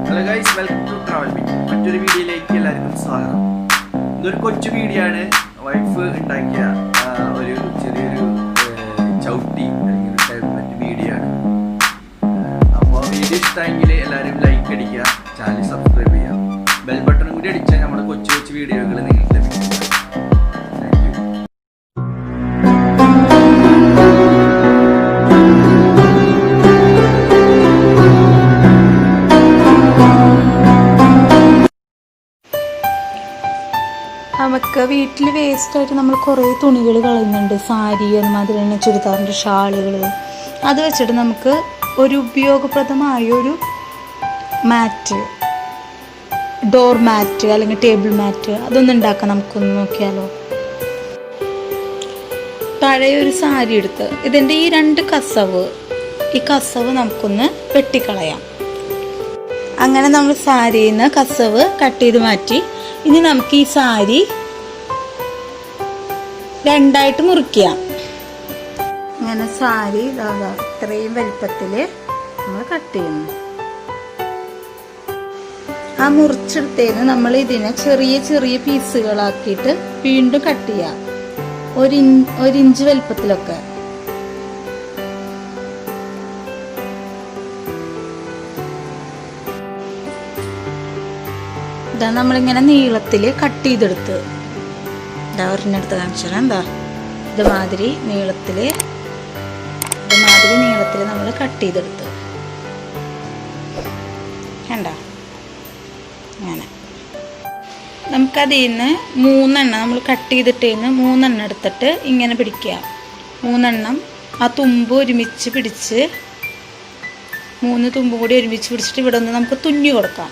Hello guys, welcome to Travel Meet. മറ്റൊരു വീഡിയോയിലേക്ക് എല്ലാവർക്കും സ്വാഗതം. ഇതൊരു കൊച്ചു വീഡിയോ ആണ്. വൈഫ് ഉണ്ടാക്കിയ ഒരു ചെറിയൊരു ചവിട്ടി അല്ലെങ്കിൽ ടാബ്ലെറ്റ് വീഡിയോ ആണ്. അപ്പോൾ വീഡിയോ ഇഷ്ടമെങ്കിൽ എല്ലാവരും ലൈക്ക് അടിക്കുക, ചാനൽ സബ്സ്ക്രൈബ് ചെയ്യുക, ബെൽ ബട്ടണും കൂടി അടിച്ചാൽ നമ്മുടെ കൊച്ചു കൊച്ചു വീഡിയോകൾ നിങ്ങൾക്ക് ലഭിക്കും. നമുക്ക് വീട്ടിൽ വേസ്റ്റായിട്ട് നമ്മൾ കുറേ തുണികൾ കളയുന്നുണ്ട്. സാരി, അതുമാതിരി തന്നെ ചുരിദാറിൻ്റെ ഷാളുകൾ. അത് വെച്ചിട്ട് നമുക്ക് ഒരു ഉപയോഗപ്രദമായ ഒരു മാറ്റ്, ഡോർ മാറ്റ് അല്ലെങ്കിൽ ടേബിൾ മാറ്റ് അതൊന്നും ഉണ്ടാക്കാം. നമുക്കൊന്ന് നോക്കിയാലോ. പഴയൊരു സാരി എടുത്ത് ഇതിൻ്റെ ഈ രണ്ട് കസവ് നമുക്കൊന്ന് വെട്ടിക്കളയാം. അങ്ങനെ നമ്മൾ സാരിയിൽ നിന്ന് കസവ് കട്ട് ചെയ്ത് മാറ്റി. ഇനി നമുക്ക് ഈ സാരി രണ്ടായിട്ട് മുറിക്കാം. അങ്ങനെ സാരി ഇത്രയും വലിപ്പത്തിൽ നമ്മൾ കട്ട് ചെയ്യുന്നു. ആ മുറിച്ചെടുത്തേന് നമ്മൾ ഇതിനെ ചെറിയ ചെറിയ പീസുകളാക്കിയിട്ട് വീണ്ടും കട്ട് ചെയ്യാം. ഒരു ഇഞ്ച് വലിപ്പത്തിലൊക്കെ. ഇതാ നമ്മളിങ്ങനെ നീളത്തിൽ കട്ട് ചെയ്തെടുത്ത് ഒരെണ്ണെടുത്ത് കാണിച്ചാൽ ഇതുമാതിരി നീളത്തിൽ നമ്മൾ കട്ട് ചെയ്തെടുത്ത് കണ്ട. അങ്ങനെ നമുക്കതിൽ നിന്ന് 3 നമ്മൾ കട്ട് ചെയ്തിട്ടേന്ന് 3 എടുത്തിട്ട് ഇങ്ങനെ പിടിക്കുക. 3 ആ തുമ്പ് ഒരുമിച്ച് പിടിച്ച് 3 തുമ്പും കൂടി ഒരുമിച്ച് പിടിച്ചിട്ട് ഇവിടെ ഒന്ന് നമുക്ക് തുന്നി കൊടുക്കാം.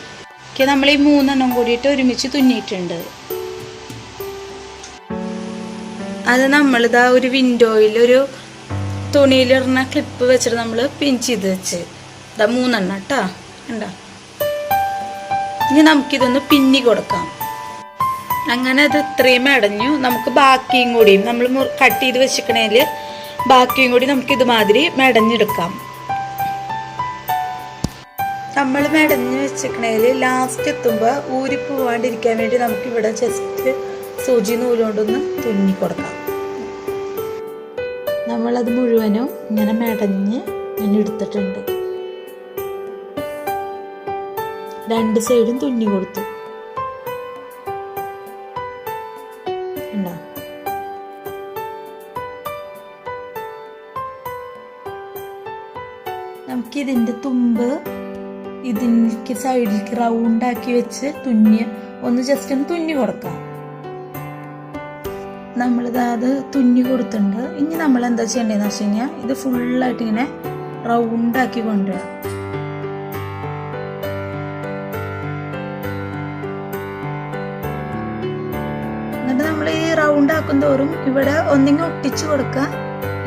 നമ്മൾ ഈ 3 കൂടിയിട്ട് ഒരുമിച്ച് തുന്നിയിട്ടുണ്ട്. അത് നമ്മളിതാ ഒരു വിൻഡോയിൽ ഒരു തുണിയിലിടുന്ന ക്ലിപ്പ് വെച്ചിട്ട് നമ്മൾ പിൻ ചെയ്ത് വെച്ച് ഇതാ 3 കേട്ടോ കണ്ടോ. ഇനി നമുക്കിതൊന്ന് പിന്നി കൊടുക്കാം. അങ്ങനെ അത് ഇത്രയും അടഞ്ഞു. നമുക്ക് ബാക്കിയും കൂടി നമ്മൾ കട്ട് ചെയ്ത് വെച്ചിക്കണേല് ബാക്കിയും കൂടി നമുക്ക് ഇതുമാതിരി മെടഞ്ഞെടുക്കാം. നമ്മൾ മെടഞ്ഞ് വെച്ചിക്കണേല് ലാസ്റ്റ് എത്തുമ്പോൾ ഊരി പോവാണ്ടിരിക്കാൻ വേണ്ടി നമുക്കിവിടെ ജസ്റ്റ് സൂചി നൂലുകൊണ്ടൊന്ന് തുന്നി കൊടുക്കാം. നമ്മളത് മുഴുവനും ഇങ്ങനെ മെടഞ്ഞ് എടുത്തിട്ടുണ്ട്. 2 സൈഡും തുന്നി കൊടുത്തു. ഉണ്ടോ? നമുക്കിതിൻ്റെ തുമ്പ് ഇതിലേക്ക് സൈഡിലേക്ക് റൗണ്ടാക്കി വെച്ച് ഒന്ന് ജസ്റ്റ് ഒന്ന് തുന്നി കൊടുക്കാം. നമ്മളിത് തുന്നി കൊടുത്തിട്ടുണ്ട്. ഇനി നമ്മൾ എന്താ ചെയ്യേണ്ടതെന്ന് വെച്ച് കഴിഞ്ഞാൽ ഇത് ഫുള്ളായിട്ട് ഇങ്ങനെ റൗണ്ടാക്കി കൊണ്ടുവരാം. എന്നിട്ട് നമ്മൾ ഈ റൗണ്ട് ആക്കും തോറും ഇവിടെ ഒന്നെങ്കിൽ ഒട്ടിച്ചു കൊടുക്കുക,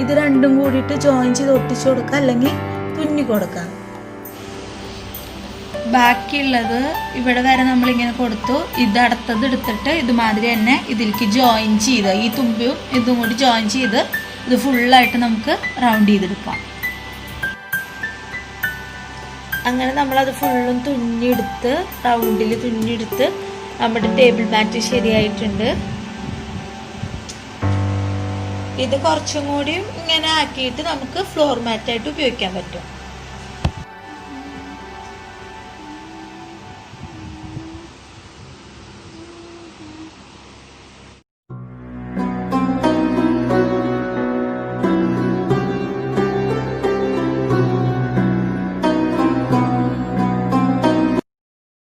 ഇത് രണ്ടും കൂടിയിട്ട് ജോയിൻ ചെയ്ത് ഒട്ടിച്ചു കൊടുക്കുക, അല്ലെങ്കിൽ തുന്നി കൊടുക്കുക. ബാക്കിയുള്ളത് ഇവിടെ വരെ നമ്മളിങ്ങനെ കൊടുത്തു. ഇത് അടുത്തത് എടുത്തിട്ട് ഇതുമാതിരി തന്നെ ഇതിലേക്ക് ജോയിൻ ചെയ്ത് ഈ തുമ്പും ഇതും കൂടി ജോയിൻ ചെയ്ത് ഇത് ഫുള്ളായിട്ട് നമുക്ക് റൗണ്ട് ചെയ്തെടുക്കാം. അങ്ങനെ നമ്മളത് ഫുള്ളും തുന്നിയെടുത്ത് റൗണ്ടിൽ തുന്നിയെടുത്ത് നമ്മുടെ ടേബിൾ മാറ്റ് ശരിയായിട്ടുണ്ട്. ഇത് കുറച്ചും കൂടി ഇങ്ങനെ ആക്കിയിട്ട് നമുക്ക് ഫ്ലോർ മാറ്റായിട്ട് ഉപയോഗിക്കാൻ പറ്റും.